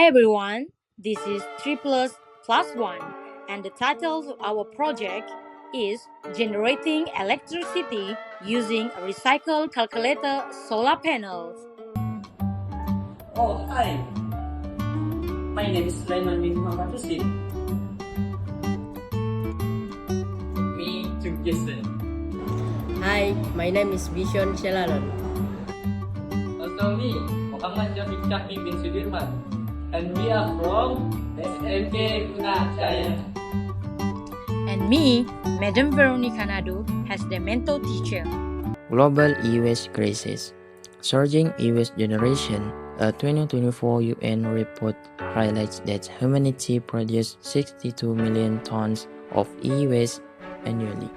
Hi everyone, this is 3 plus plus 1 and the title of our project is Generating Electricity Using a Recycled Calculator Solar Panels. Oh, hi. My name is Sulaiman bin Muhammad Husin. Me, Chung Jason. Hi, my name is Bishon Shelalan. Also me, Muhammad Jafik Kahmi bin Sudirman. And we are from SMK Kunak, Jaya. And me, Madam Veronica Nadu, as the mentor teacher. Global e-waste crisis. Surging e-waste generation. A 2024 UN report highlights that humanity produced 62 million tons of e-waste annually,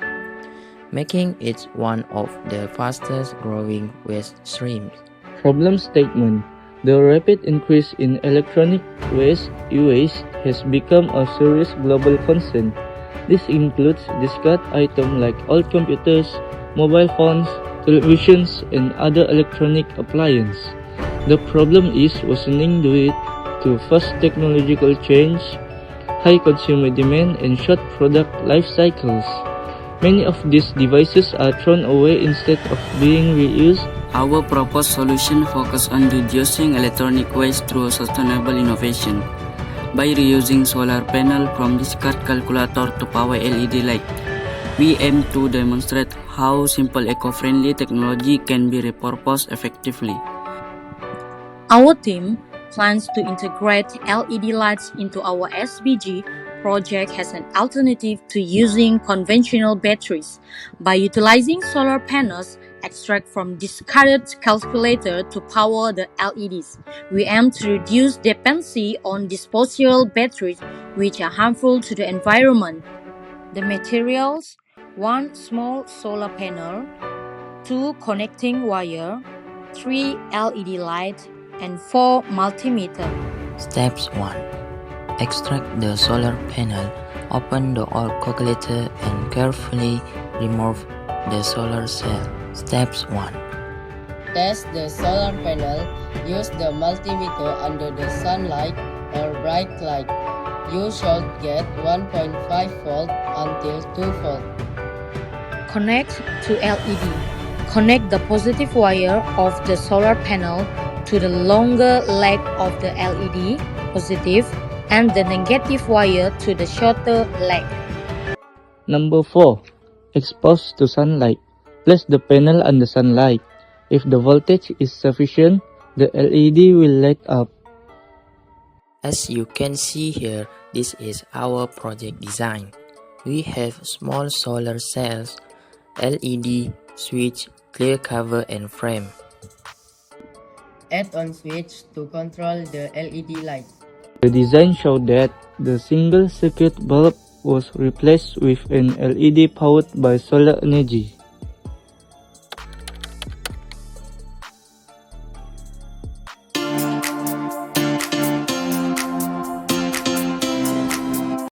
making it one of the fastest growing waste streams. Problem statement. The rapid increase in electronic waste, e-waste, has become a serious global concern. This includes discard items like old computers, mobile phones, televisions, and other electronic appliances. The problem is worsening due to fast technological change, high consumer demand, and short product life cycles. Many of these devices are thrown away instead of being reused. Our proposed solution focuses on reducing electronic waste through sustainable innovation. By reusing solar panel from discard calculator to power LED light, we aim to demonstrate how simple eco-friendly technology can be repurposed effectively. Our team plans to integrate LED lights into our SBG project as an alternative to using conventional batteries. By utilizing solar panels extract from discarded calculator to power the LEDs, we aim to reduce dependency on disposable batteries which are harmful to the environment. The materials: 1 small solar panel, 2 connecting wire, 3 LED lights, and 4 multimeter. Steps 1. Extract the solar panel, open the old calculator and carefully remove the solar cell. Steps 1. Test the solar panel. Use the multimeter under the sunlight or bright light. You should get 1.5 volt until 2 volt. Connect to LED. Connect the positive wire of the solar panel to the longer leg of the LED, positive, and the negative wire to the shorter leg. Number 4. Expose to sunlight. Place the panel under sunlight. If the voltage is sufficient, the LED will light up. As you can see here, this is our project design. We have small solar cells, LED, switch, clear cover and frame. Add-on switch to control the LED light. The design showed that the single circuit bulb was replaced with an LED powered by solar energy.